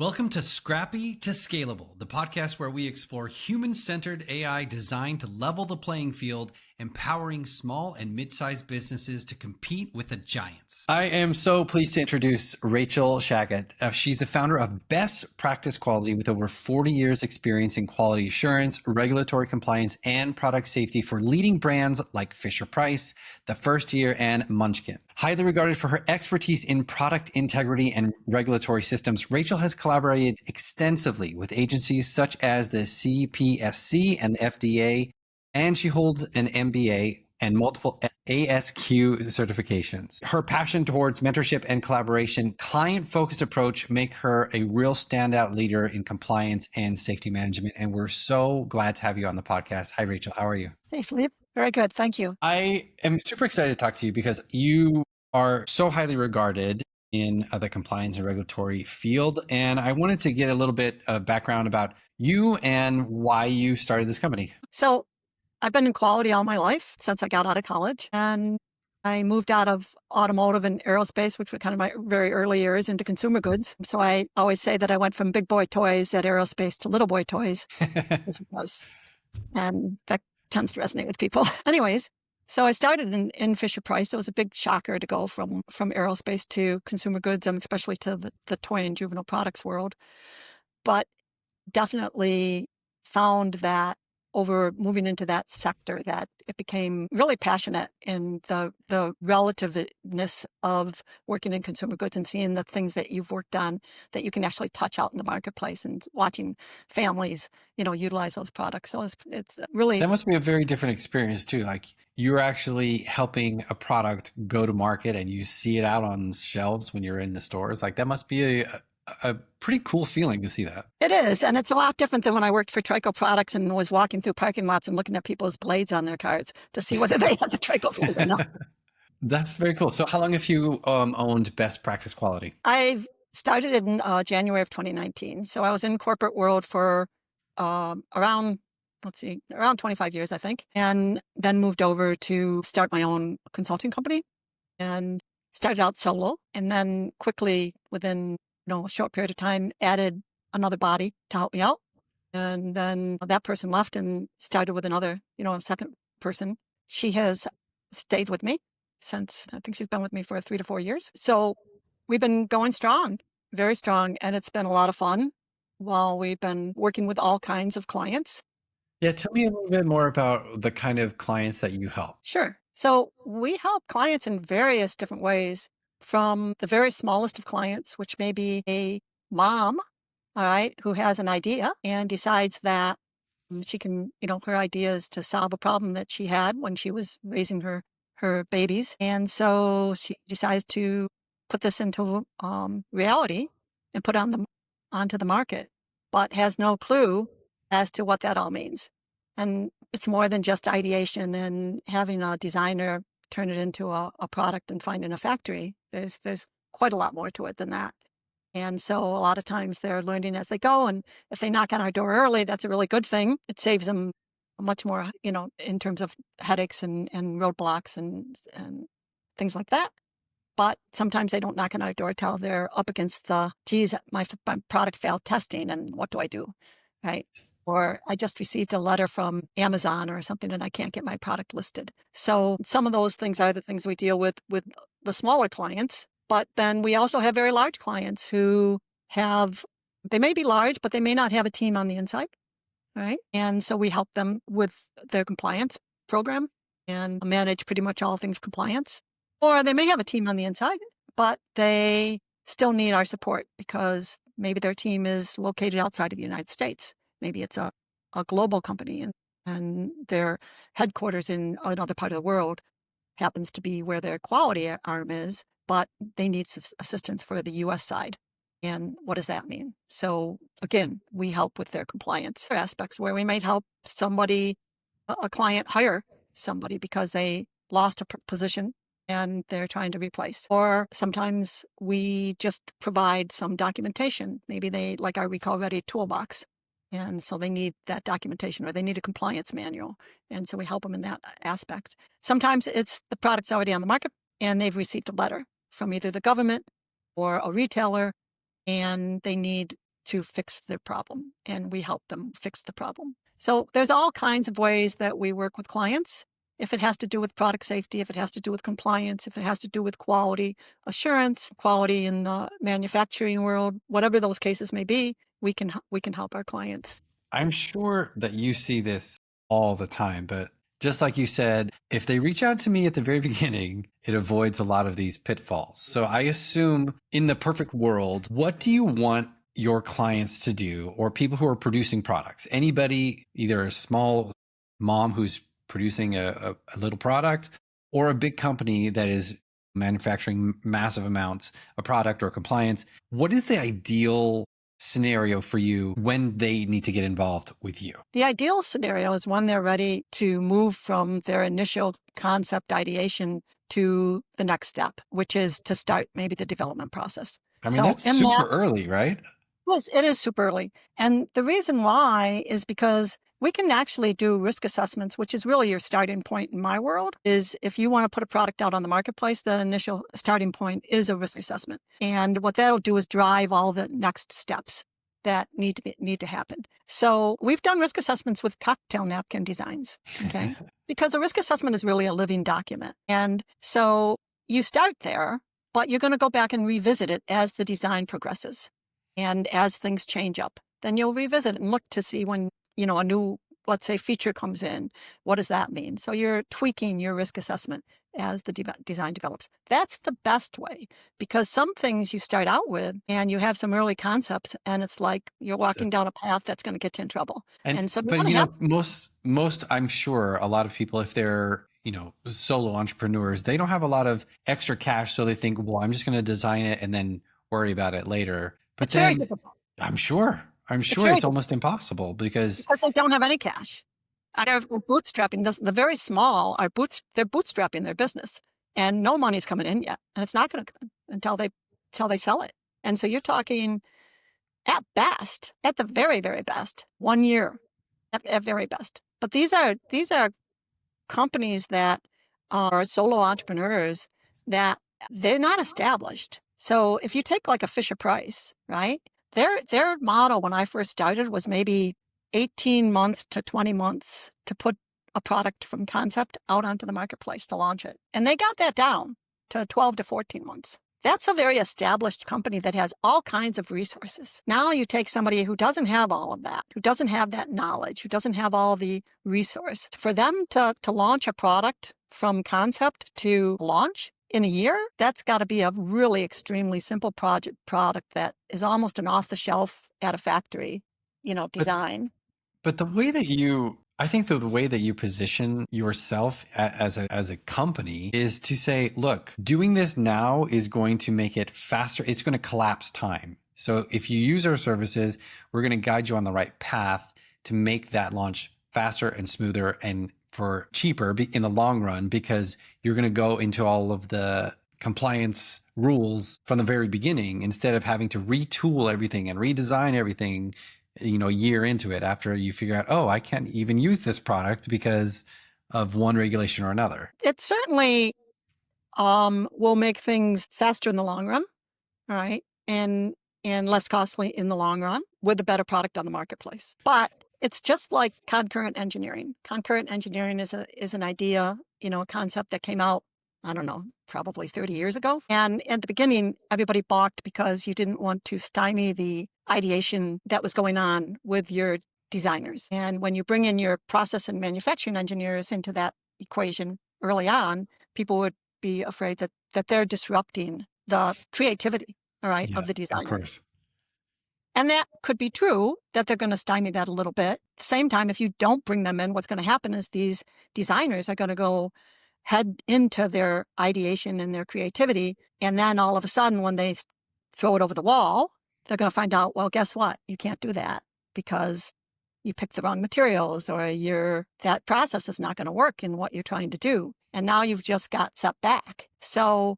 Welcome to Scrappy to Scalable, the podcast where we explore human-centered AI designed to level the playing field, empowering small and mid-sized businesses to compete with the giants. I am so pleased to introduce Rachael Shagott. She's the founder of Best Practice Quality with over 40 years experience in quality assurance, regulatory compliance, and product safety for leading brands like Fisher-Price, The First Year, and Munchkin. Highly regarded for her expertise in product integrity and regulatory systems, Rachael has collaborated extensively with agencies such as the CPSC and the FDA, and she holds an MBA and multiple ASQ certifications. Her passion towards mentorship and collaboration, client-focused approach make her a real standout leader in compliance and safety management. And we're so glad to have you on the podcast. Hi, Rachael. How are you? Hey, Felipe. Very good. Thank you. I am super excited to talk to you because you are so highly regarded in the compliance and regulatory field. And I wanted to get a little bit of background about you and why you started this company. So I've been in quality all my life since I got out of college. And I moved out of automotive and aerospace, which were kind of my very early years, into consumer goods. So I always say that I went from big boy toys at aerospace to little boy toys. And that tends to resonate with people. Anyways, so I started in Fisher-Price. It was a big shocker to go from aerospace to consumer goods, and especially to the toy and juvenile products world. But definitely found that over moving into that sector that it became really passionate in the relativeness of working in consumer goods and seeing the things that you've worked on that you can actually touch out in the marketplace and watching families, utilize those products. So it's really... That must be a very different experience too. Like you're actually helping a product go to market and you see it out on shelves when you're in the stores. Like that must be a pretty cool feeling to see that. It is. And it's a lot different than when I worked for Trico Products and was walking through parking lots and looking at people's blades on their cars to see whether they had the Trico blade or not. That's very cool. So how long have you owned Best Practice Quality? I've started in January of 2019. So I was in corporate world for around 25 years, I think. And then moved over to start my own consulting company and started out solo. And then quickly within a short period of time, added another body to help me out. And then that person left and started with another, a second person. She has stayed with me since, I think she's been with me for 3 to 4 years. So we've been going strong, very strong. And it's been a lot of fun while we've been working with all kinds of clients. Yeah, tell me a little bit more about the kind of clients that you help. Sure. So we help clients in various different ways. From the very smallest of clients, which may be a mom, all right, who has an idea and decides that she can, her idea is to solve a problem that she had when she was raising her babies. And so she decides to put this into reality and put it onto the market, but has no clue as to what that all means. And it's more than just ideation and having a designer turn it into a product and find in a factory. There's quite a lot more to it than that. And so a lot of times they're learning as they go. And if they knock on our door early, that's a really good thing. It saves them much more, in terms of headaches and roadblocks and things like that. But sometimes they don't knock on our door till they're up against geez, my product failed testing and what do I do? Right. Or I just received a letter from Amazon or something and I can't get my product listed. So some of those things are the things we deal with the smaller clients. But then we also have very large clients who they may be large, but they may not have a team on the inside. Right. And so we help them with their compliance program and manage pretty much all things compliance. Or they may have a team on the inside, but they still need our support because maybe their team is located outside of the United States. Maybe it's a global company and their headquarters in another part of the world happens to be where their quality arm is, but they need assistance for the U.S. side. And what does that mean? So again, we help with their compliance aspects where we might help a client hire somebody because they lost a position and they're trying to replace. Or sometimes we just provide some documentation. Maybe they like our Recall Ready toolbox. And so they need that documentation or they need a compliance manual. And so we help them in that aspect. Sometimes it's the product's already on the market and they've received a letter from either the government or a retailer and they need to fix their problem, and we help them fix the problem. So there's all kinds of ways that we work with clients. If it has to do with product safety, if it has to do with compliance, if it has to do with quality assurance, quality in the manufacturing world, whatever those cases may be, we can help our clients. I'm sure that you see this all the time, but just like you said, if they reach out to me at the very beginning, it avoids a lot of these pitfalls. So I assume in the perfect world, what do you want your clients to do, or people who are producing products? Anybody, either a small mom who's producing a little product, or a big company that is manufacturing massive amounts of product or compliance. What is the ideal scenario for you when they need to get involved with you? The ideal scenario is when they're ready to move from their initial concept ideation to the next step, which is to start maybe the development process. I mean, that's super early, right? Yes, it is super early. And the reason why is because we can actually do risk assessments, which is really your starting point in my world, is if you want to put a product out on the marketplace, the initial starting point is a risk assessment. And what that'll do is drive all the next steps that need to happen. So we've done risk assessments with cocktail napkin designs, okay? Because a risk assessment is really a living document. And so you start there, but you're going to go back and revisit it as the design progresses. And as things change up, then you'll revisit it and look to see when, a new, let's say, feature comes in. What does that mean? So you're tweaking your risk assessment as the design develops. That's the best way, because some things you start out with and you have some early concepts and it's like you're walking down a path that's going to get you in trouble. And so, but most, I'm sure a lot of people, if they're, solo entrepreneurs, they don't have a lot of extra cash. So they think, well, I'm just going to design it and then worry about it later. But it's very difficult. I'm sure it's almost impossible because they don't have any cash. They're bootstrapping. The very small they're bootstrapping their business, and no money's coming in yet, and it's not going to come in until they sell it. And so you're talking at the very, very best, 1 year at very best. But these are companies that are solo entrepreneurs that they're not established. So if you take like a Fisher-Price, right? Their model when I first started was maybe 18 months to 20 months to put a product from concept out onto the marketplace to launch it. And they got that down to 12 to 14 months. That's a very established company that has all kinds of resources. Now you take somebody who doesn't have all of that, who doesn't have that knowledge, who doesn't have all the resource. For them to launch a product from concept to launch in a year, that's got to be a really extremely simple product that is almost an off-the-shelf at a factory, design. But the way that I think the way that you position yourself as a company is to say, look, doing this now is going to make it faster. It's going to collapse time. So if you use our services, we're going to guide you on the right path to make that launch faster and smoother and for cheaper in the long run, because you're going to go into all of the compliance rules from the very beginning instead of having to retool everything and redesign everything, a year into it after you figure out, oh, I can't even use this product because of one regulation or another. It certainly will make things faster in the long run, all right, and less costly in the long run with a better product on the marketplace. But it's just like concurrent engineering. Concurrent engineering is an idea, a concept that came out, I don't know, probably 30 years ago. And at the beginning, everybody balked because you didn't want to stymie the ideation that was going on with your designers. And when you bring in your process and manufacturing engineers into that equation early on, people would be afraid that they're disrupting the creativity, all right, of the designer. Of course. And that could be true, that they're going to stymie that a little bit. At the same time, if you don't bring them in, what's going to happen is these designers are going to go head into their ideation and their creativity. And then all of a sudden, when they throw it over the wall, they're going to find out, well, guess what? You can't do that because you picked the wrong materials, or that process is not going to work in what you're trying to do. And now you've just got set back. So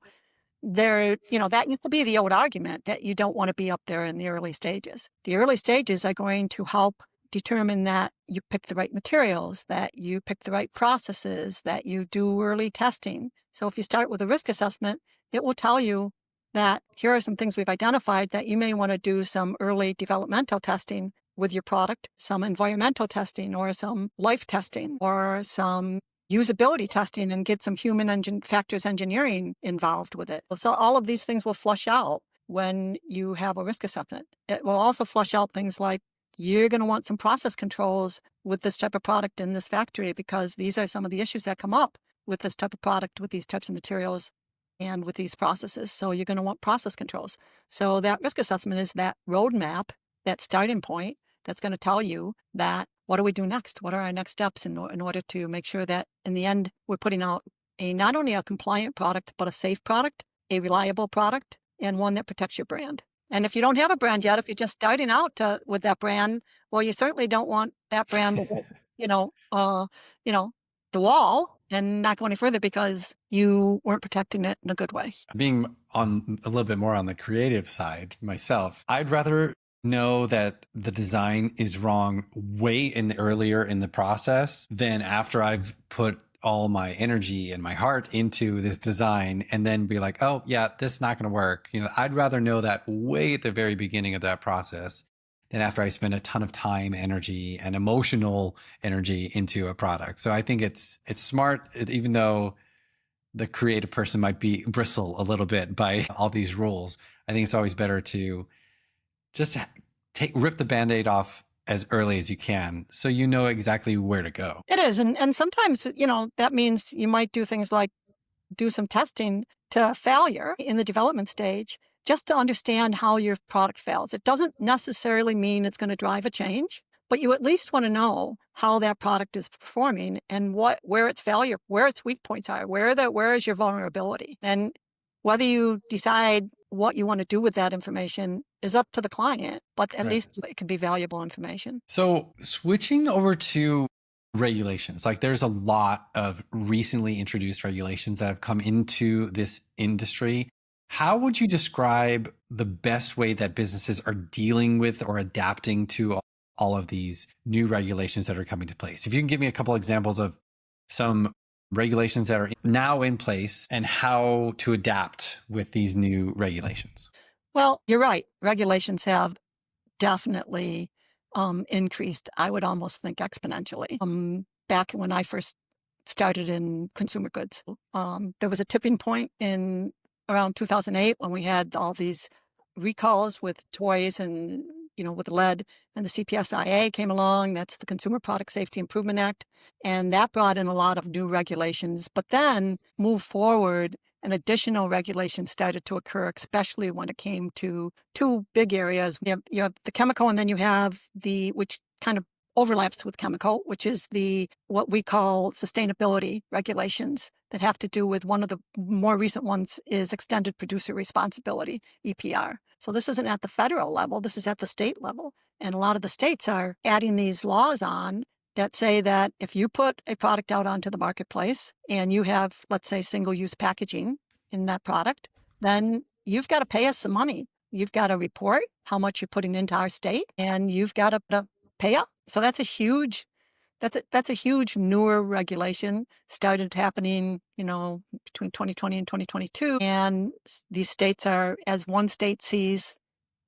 that used to be the old argument that you don't want to be up there in the early stages. The early stages are going to help determine that you pick the right materials, that you pick the right processes, that you do early testing. So if you start with a risk assessment, it will tell you that here are some things we've identified that you may want to do some early developmental testing with your product, some environmental testing or some life testing or some usability testing, and get some human factors engineering involved with it. So all of these things will flush out when you have a risk assessment. It will also flush out things like you're going to want some process controls with this type of product in this factory, because these are some of the issues that come up with this type of product, with these types of materials, and with these processes. So you're going to want process controls. So that risk assessment is that roadmap, that starting point that's going to tell you that what do we do next? What are our next steps in order to make sure that in the end we're putting out not only a compliant product, but a safe product, a reliable product, and one that protects your brand. And if you don't have a brand yet, if you're just starting out with that brand, well, you certainly don't want that brand to go, the wall and not go any further because you weren't protecting it in a good way. Being on a little bit more on the creative side myself, I'd rather know that the design is wrong way earlier in the process than after I've put all my energy and my heart into this design and then be like, oh yeah, this is not going to work. I'd rather know that way at the very beginning of that process than after I spend a ton of time, energy, and emotional energy into a product. So I think it's smart, even though the creative person might bristle a little bit by all these rules. I think it's always better to just rip the Band-Aid off as early as you can, so you know exactly where to go. It is. And sometimes, that means you might do things like do some testing to failure in the development stage, just to understand how your product fails. It doesn't necessarily mean it's going to drive a change, but you at least want to know how that product is performing and where its failure, where its weak points are, where is your vulnerability. And whether you decide what you want to do with that information is up to the client, but at least it can be valuable information. So switching over to regulations, like there's a lot of recently introduced regulations that have come into this industry. How would you describe the best way that businesses are dealing with or adapting to all of these new regulations that are coming to place? If you can give me a couple examples of some regulations that are now in place and how to adapt with these new regulations. Well, you're right. Regulations have definitely increased, I would almost think exponentially. Back when I first started in consumer goods, there was a tipping point in around 2008 when we had all these recalls with toys and, with lead, and the CPSIA came along. That's the Consumer Product Safety Improvement Act. And that brought in a lot of new regulations, but then moved forward and additional regulations started to occur, especially when it came to two big areas. You have the chemical, and then you have which kind of overlaps with chemical, which is what we call sustainability regulations that have to do with, one of the more recent ones is extended producer responsibility, EPR. So this isn't at the federal level, this is at the state level. And a lot of the states are adding these laws on that say that if you put a product out onto the marketplace and you have, let's say, single-use packaging in that product, then you've got to pay us some money. You've got to report how much you're putting into our state, and you've got to pay up. So that's a huge newer regulation, started happening, between 2020 and 2022. And these states are, as one state sees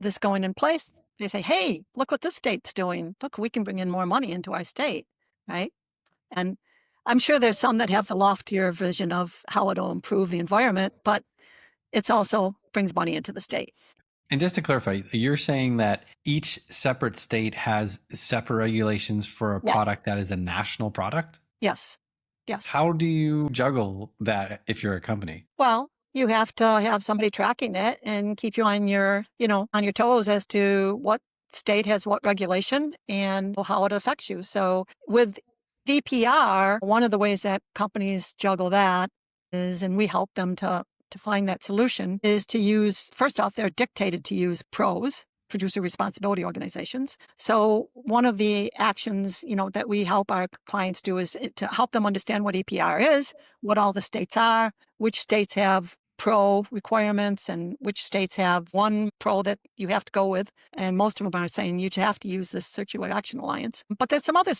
this going in place, they say, hey, look what this state's doing. Look, we can bring in more money into our state, right? And I'm sure there's some that have the loftier vision of how it'll improve the environment, but it's also brings money into the state. And just to clarify, you're saying that each separate state has separate regulations for a product that is a national product? Yes. How do you juggle that if you're a company? Well, you have to have somebody tracking it and keep you on your toes as to what state has what regulation and how it affects you. So with DPR, one of the ways that companies juggle that is, and we help them to find that solution, is to use, first off, they're dictated to use PROs, producer responsibility organizations. So one of the actions, that we help our clients do is to help them understand what EPR is, what all the states are, which states have pro requirements and which states have one pro that you have to go with. And most of them are saying you have to use this Circular Action Alliance. But there's some other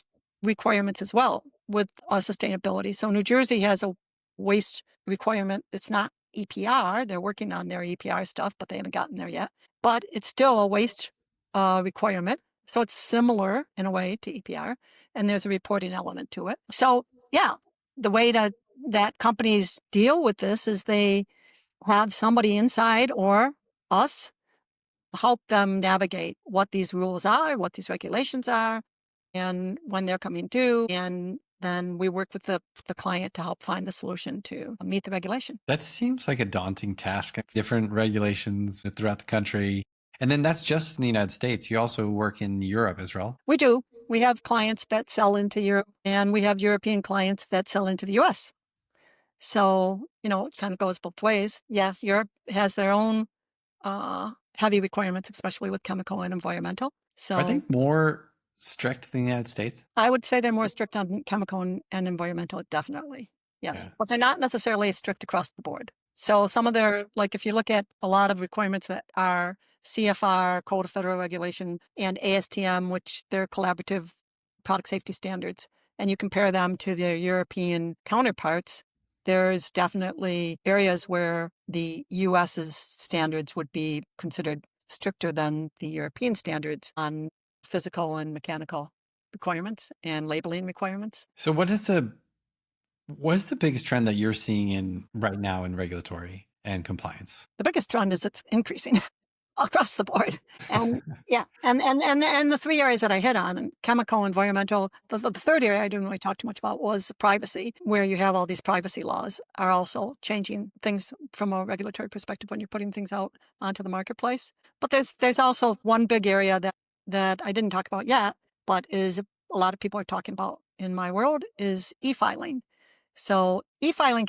requirements as well with sustainability. So New Jersey has a waste requirement. It's not EPR. They're working on their EPR stuff, but they haven't gotten there yet. But it's still a waste requirement. So it's similar in a way to EPR, and there's a reporting element to it. So yeah, the way that companies deal with this is they have somebody inside or us help them navigate what these rules are, what these regulations are, and when they're coming due. And then we work with the client to help find the solution to meet the regulation. That seems like a daunting task. Different regulations throughout the country. And then that's just in the United States. You also work in Europe as well. We do. We have clients that sell into Europe, and we have European clients that sell into the US. So, it kind of goes both ways. Yeah, Europe has their own heavy requirements, especially with chemical and environmental. So Are they more strict than the United States? I would say they're more strict on chemical and environmental, definitely. Yes. Yeah. But they're not necessarily strict across the board. So some of their, like if you look at a lot of requirements that are CFR, Code of Federal Regulation, and ASTM, which they're collaborative product safety standards, and you compare them to their European counterparts, there's definitely areas where the US's standards would be considered stricter than the European standards on physical and mechanical requirements and labeling requirements. So what is the biggest trend that you're seeing in right now in regulatory and compliance? The biggest trend is it's increasing across the board. And yeah, and the three areas that I hit on, chemical, environmental, the third area I didn't really talk too much about was privacy, where you have all these privacy laws are also changing things from a regulatory perspective when you're putting things out onto the marketplace. But there's also one big area that I didn't talk about yet, but is a lot of people are talking about in my world is e-filing. So e-filing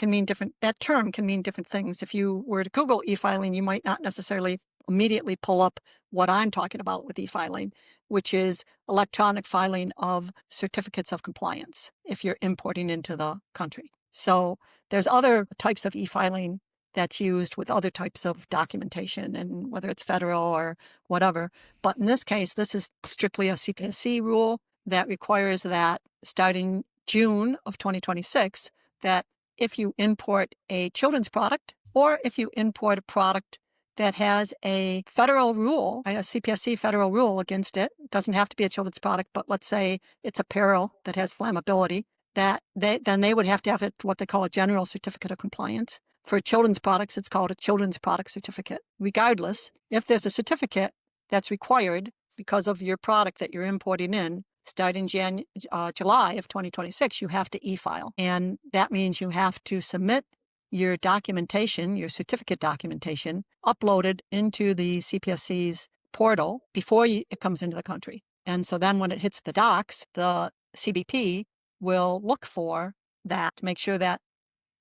that term can mean different things. If you were to Google e-filing, you might not necessarily immediately pull up what I'm talking about with e-filing, which is electronic filing of certificates of compliance if you're importing into the country. So there's other types of e-filing that's used with other types of documentation, and whether it's federal or whatever. But in this case, this is strictly a CPSC rule that requires that starting June of 2026, that if you import a children's product or if you import a product that has a federal rule, a CPSC federal rule against it, doesn't have to be a children's product, but let's say it's apparel that has flammability, that they would have to have what they call a general certificate of compliance. For children's products, it's called a children's product certificate. Regardless, if there's a certificate that's required because of your product that you're importing in, starting July of 2026, you have to e-file. And that means you have to submit your documentation, your certificate documentation, uploaded into the CPSC's portal before it comes into the country. And so then when it hits the docks, the CBP will look for that to make sure that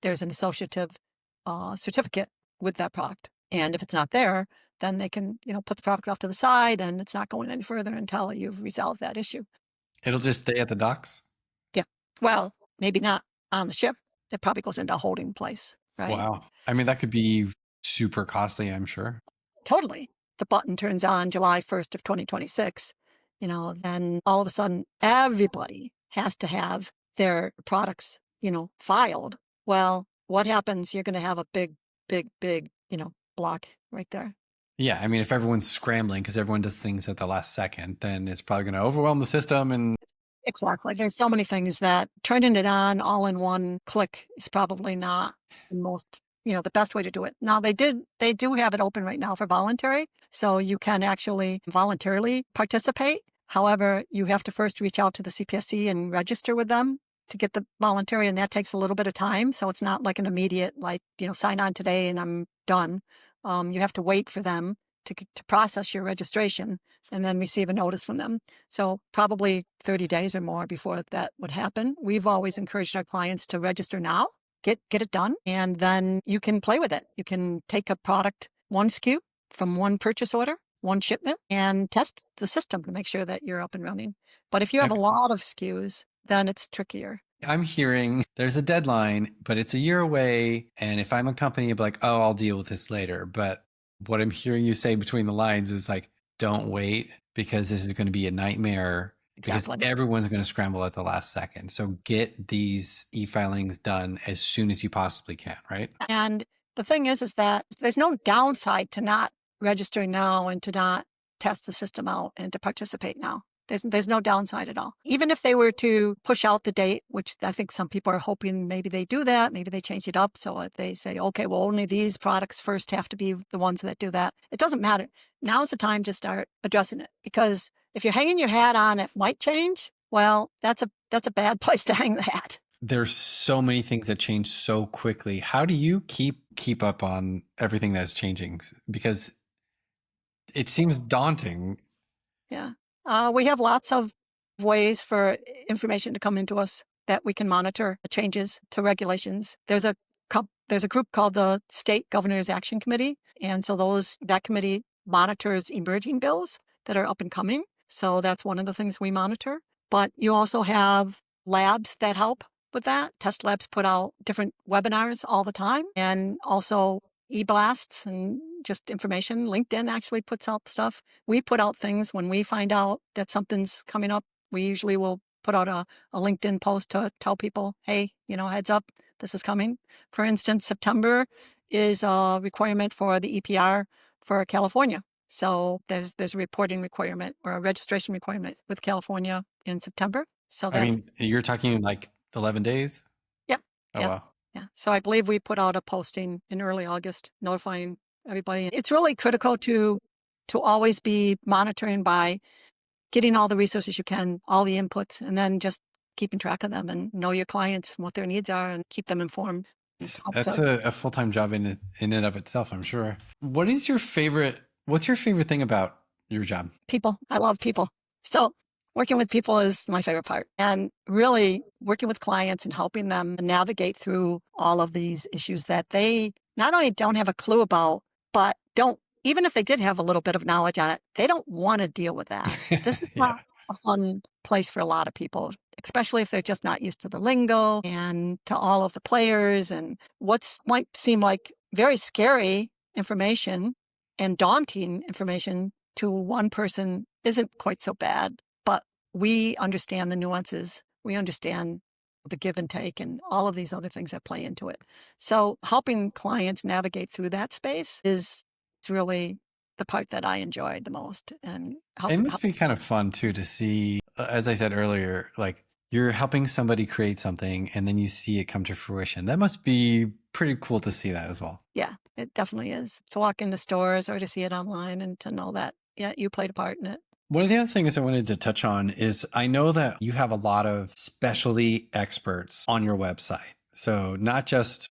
there's an associative certificate with that product. And if it's not there, then they can, put the product off to the side and it's not going any further until you've resolved that issue. It'll just stay at the docks? Yeah. Well, maybe not on the ship. It probably goes into a holding place, right? Wow. I mean, that could be super costly, I'm sure. Totally. The button turns on July 1st of 2026. Then all of a sudden, everybody has to have their products, filed. Well, what happens? You're going to have a big, block right there. Yeah, I mean, if everyone's scrambling because everyone does things at the last second, then it's probably going to overwhelm the system. And exactly, there's so many things that turning it on all in one click is probably not the most, the best way to do it. Now they do have it open right now for voluntary, so you can actually voluntarily participate. However, you have to first reach out to the CPSC and register with them to get the voluntary, and that takes a little bit of time. So it's not like an immediate, sign on today and I'm done. You have to wait for them to process your registration and then receive a notice from them. So probably 30 days or more before that would happen. We've always encouraged our clients to register now, get it done, and then you can play with it. You can take a product, one SKU from one purchase order, one shipment, and test the system to make sure that you're up and running. But if you have a lot of SKUs, then it's trickier. I'm hearing there's a deadline, but it's a year away. And if I'm a company, I'll be like, oh, I'll deal with this later. But what I'm hearing you say between the lines is like, don't wait, because this is going to be a nightmare. Exactly. Because everyone's going to scramble at the last second. So get these e-filings done as soon as you possibly can, right? And the thing is that there's no downside to not registering now and to not test the system out and to participate now. There's no downside at all. Even if they were to push out the date, which I think some people are hoping maybe they do that, maybe they change it up. So they say, okay, well, only these products first have to be the ones that do that. It doesn't matter. Now's the time to start addressing it, because if you're hanging your hat on it might change, well, that's a bad place to hang the hat. There's so many things that change so quickly. How do you keep up on everything that's changing? Because it seems daunting. Yeah. We have lots of ways for information to come into us that we can monitor the changes to regulations. There's a group called the State Governor's Action Committee. And so that committee monitors emerging bills that are up and coming. So that's one of the things we monitor. But you also have labs that help with that. Test labs put out different webinars all the time, and also e-blasts and just information. LinkedIn actually puts out stuff. We put out things when we find out that something's coming up. We usually will put out a LinkedIn post to tell people, hey, heads up, this is coming. For instance, September is a requirement for the EPR for California. So there's a reporting requirement or a registration requirement with California in September. So you're talking like 11 days? Yep. Oh, yep. wow. Yeah. So I believe we put out a posting in early August notifying everybody. It's really critical to always be monitoring by getting all the resources you can, all the inputs, and then just keeping track of them and know your clients and what their needs are and keep them informed. That's a full-time job in and of itself, I'm sure. What's your favorite thing about your job? People. I love people. So working with people is my favorite part. And really working with clients and helping them navigate through all of these issues that they not only don't have a clue about, but even if they did have a little bit of knowledge on it, they don't want to deal with that. This is not a fun place for a lot of people, especially if they're just not used to the lingo and to all of the players and what might seem like very scary information and daunting information to one person isn't quite so bad. But we understand the nuances. We understand the give and take and all of these other things that play into it. So helping clients navigate through that space is really the part that I enjoyed the most. And it must be kind of fun too to see, as I said earlier, like you're helping somebody create something and then you see it come to fruition. That must be pretty cool to see that as well. Yeah, it definitely is. To walk into stores or to see it online and to know that, yeah, you played a part in it. One of the other things I wanted to touch on is I know that you have a lot of specialty experts on your website. So not just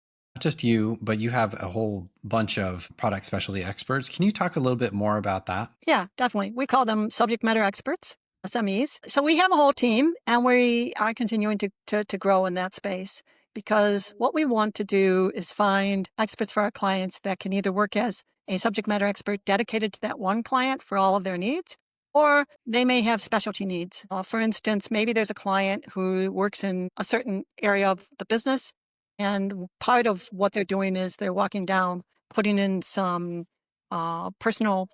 you, but you have a whole bunch of product specialty experts. Can you talk a little bit more about that? Yeah, definitely. We call them subject matter experts, SMEs. So we have a whole team and we are continuing to grow in that space, because what we want to do is find experts for our clients that can either work as a subject matter expert dedicated to that one client for all of their needs, or they may have specialty needs. For instance, maybe there's a client who works in a certain area of the business, and part of what they're doing is they're walking down, putting in some personal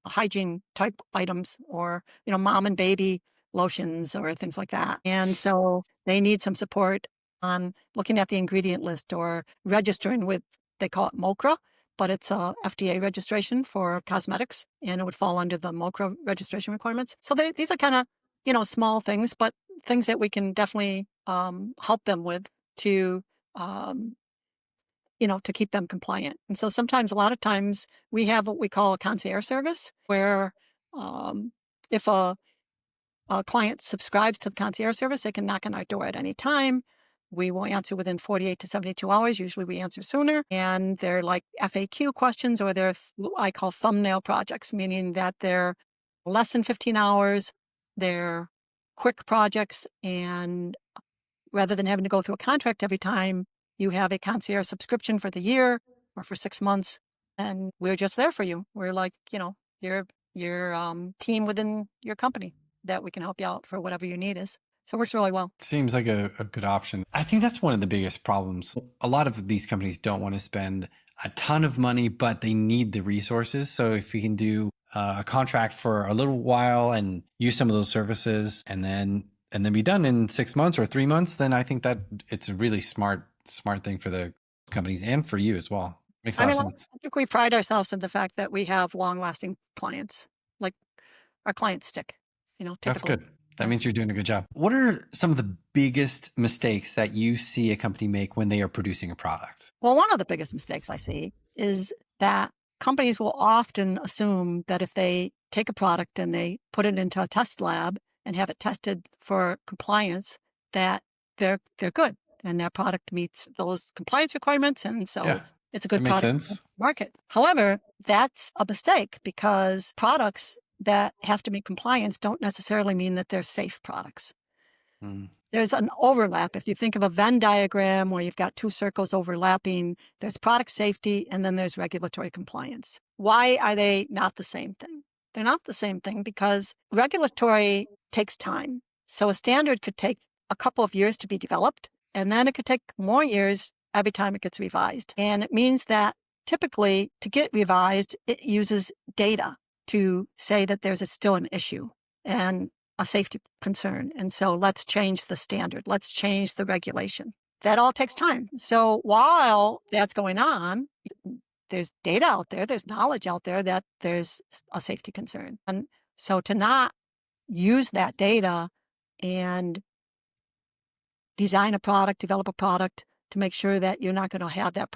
hygiene type items, or, mom and baby lotions or things like that. And so they need some support on looking at the ingredient list or registering with, they call it MOCRA, but it's a FDA registration for cosmetics, and it would fall under the MOCRA registration requirements. So these are kind of, small things, but things that we can definitely help them with to, to keep them compliant. And so sometimes, a lot of times, we have what we call a concierge service, where if a client subscribes to the concierge service, they can knock on our door at any time. We will answer within 48 to 72 hours. Usually we answer sooner. And they're like FAQ questions, or they're what I call thumbnail projects, meaning that they're less than 15 hours. They're quick projects. And rather than having to go through a contract every time, you have a concierge subscription for the year or for 6 months. And we're just there for you. We're like, your team within your company that we can help you out for whatever your need is. So it works really well. Seems like a good option. I think that's one of the biggest problems. A lot of these companies don't want to spend a ton of money, but they need the resources. So if we can do a contract for a little while and use some of those services and then be done in 6 months or 3 months, then I think that it's a really smart thing for the companies and for you as well. Makes a I lot of mean, sense. I think we pride ourselves in the fact that we have long-lasting clients. Like our clients stick, That's typically. good. That Yeah. means you're doing a good job. What are some of the biggest mistakes that you see a company make when they are producing a product? Well, one of the biggest mistakes I see is that companies will often assume that if they take a product and they put it into a test lab and have it tested for compliance, that they're good and their product meets those compliance requirements, and so Yeah, it's a that good makes product to sense. market. However, that's a mistake because products that have to meet compliance don't necessarily mean that they're safe products. Mm. There's an overlap. If you think of a Venn diagram where you've got two circles overlapping, there's product safety and then there's regulatory compliance. Why are they not the same thing? They're not the same thing because regulatory takes time. So a standard could take a couple of years to be developed, and then it could take more years every time it gets revised. And it means that typically to get revised, it uses data to say that still an issue and a safety concern. And so let's change the standard. Let's change the regulation. That all takes time. So while that's going on, there's data out there, there's knowledge out there that there's a safety concern. And so to not use that data and design a product, develop a product to make sure that you're not going to have that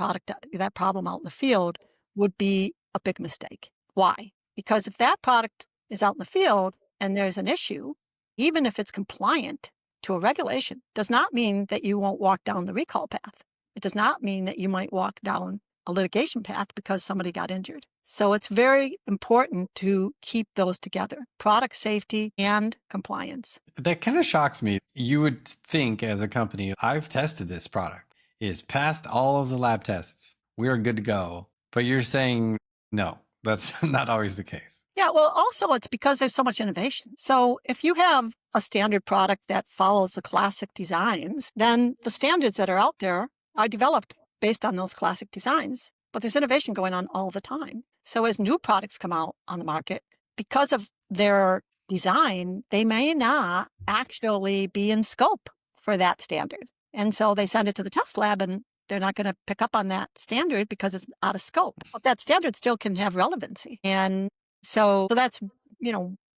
problem out in the field would be a big mistake. Why? Because if that product is out in the field and there's an issue, even if it's compliant to a regulation, does not mean that you won't walk down the recall path. It does not mean that you might walk down a litigation path because somebody got injured. So it's very important to keep those together, product safety and compliance. That kind of shocks me. You would think as a company, I've tested this product. It's passed all of the lab tests. We are good to go. But you're saying, no, that's not always the case. Yeah, well, also it's because there's so much innovation. So if you have a standard product that follows the classic designs, then the standards that are out there are developed based on those classic designs. But there's innovation going on all the time. So as new products come out on the market, because of their design, they may not actually be in scope for that standard. And so they send it to the test lab and they're not going to pick up on that standard because it's out of scope. But that standard still can have relevancy. And so that's,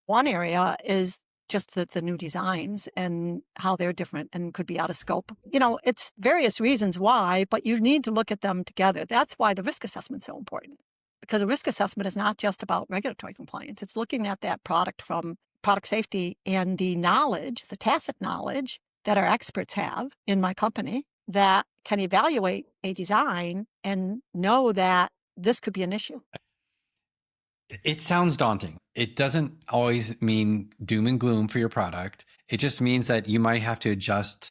one area is just the new designs and how they're different and could be out of scope. It's various reasons why, but you need to look at them together. That's why the risk assessment is so important, because a risk assessment is not just about regulatory compliance. It's looking at that product from product safety and the knowledge, the tacit knowledge that our experts have in my company that can evaluate a design and know that this could be an issue. It sounds daunting. It doesn't always mean doom and gloom for your product. It just means that you might have to adjust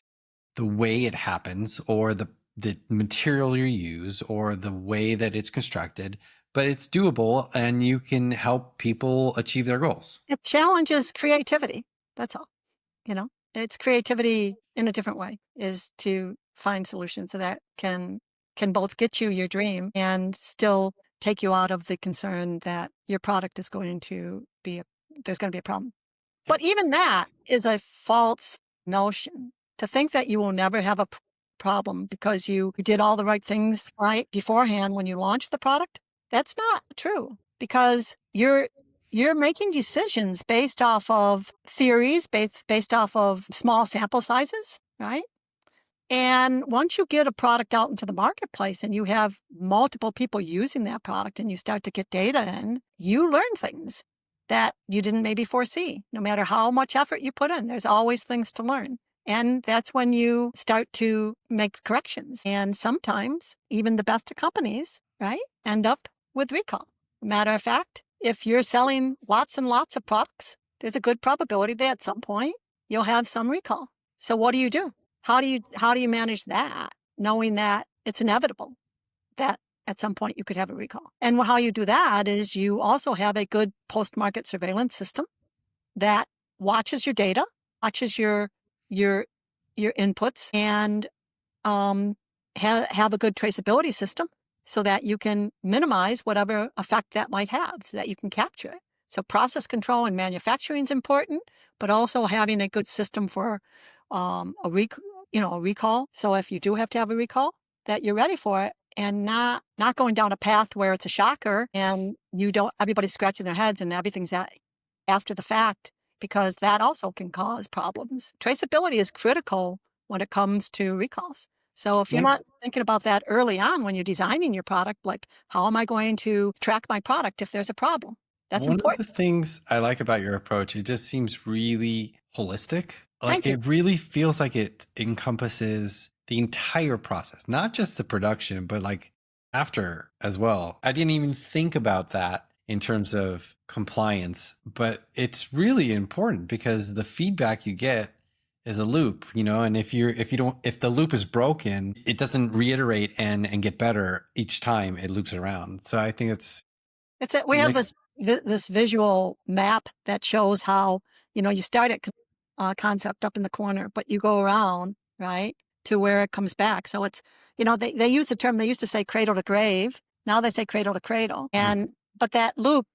the way it happens or the material you use or the way that it's constructed, but it's doable and you can help people achieve their goals. It challenges creativity. That's all. It's creativity in a different way, is to find solutions that can both get you your dream and still take you out of the concern that your product is going to there's going to be a problem. But even that is a false notion, to think that you will never have a problem because you did all the right things right beforehand when you launched the product. That's not true, because you're making decisions based off of theories, based off of small sample sizes, right? And once you get a product out into the marketplace and you have multiple people using that product and you start to get data in, you learn things that you didn't maybe foresee. No matter how much effort you put in, there's always things to learn. And that's when you start to make corrections. And sometimes even the best of companies, right, end up with recall. Matter of fact, if you're selling lots and lots of products, there's a good probability that at some point you'll have some recall. So what do you do? How do you manage that, knowing that it's inevitable that at some point you could have a recall? And how you do that is you also have a good post-market surveillance system that watches your data, watches your inputs, and have a good traceability system so that you can minimize whatever effect that might have, so that you can capture it. So process control in manufacturing is important, but also having a good system for a recall. So if you do have to have a recall, that you're ready for it and not going down a path where it's a shocker and everybody's scratching their heads and everything's after the fact, because that also can cause problems. Traceability is critical when it comes to recalls. So if you're not thinking about that early on when you're designing your product, like how am I going to track my product if there's a problem? That's One important. of the things I like about your approach, it just seems really holistic. Thank you. It really feels like it encompasses the entire process, not just the production, but like after as well. I didn't even think about that in terms of compliance, but it's really important because the feedback you get is a loop, and if the loop is broken, it doesn't reiterate and get better each time it loops around. So I think We have this visual map that shows how, you start at concept up in the corner, but you go around, right, to where it comes back. So it's, they use the term, they used to say cradle to grave. Now they say cradle to cradle. But that loop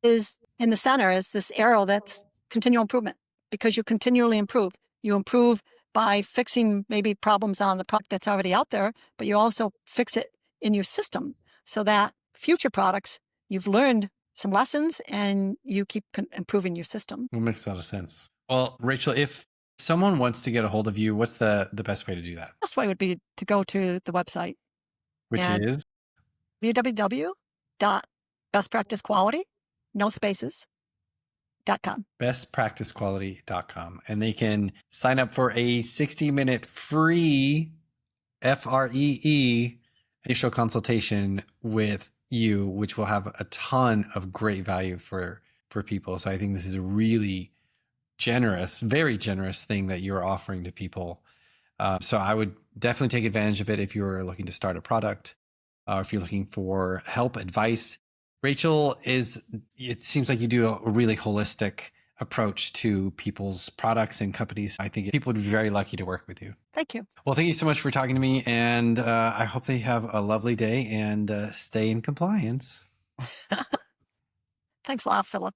is in the center is this arrow that's continual improvement, because you continually improve. You improve by fixing maybe problems on the product that's already out there, but you also fix it in your system so that future products, you've learned some lessons and you keep improving your system. It makes a lot of sense. Well, Rachel, if someone wants to get a hold of you, what's the best way to do that? The best way would be to go to the website, Which is www.bestpracticequality, no spaces, .com. bestpracticequality.com. And they can sign up for a 60-minute free FREE initial consultation with you, which will have a ton of great value for people. So I think this is a really generous, very generous thing that you're offering to people. So I would definitely take advantage of it if you're looking to start a product, or if you're looking for help, advice. Rachel, it seems like you do a really holistic approach to people's products and companies. I think people would be very lucky to work with you. Thank you. Well, thank you so much for talking to me. And I hope they have a lovely day and stay in compliance. Thanks a lot, Philip.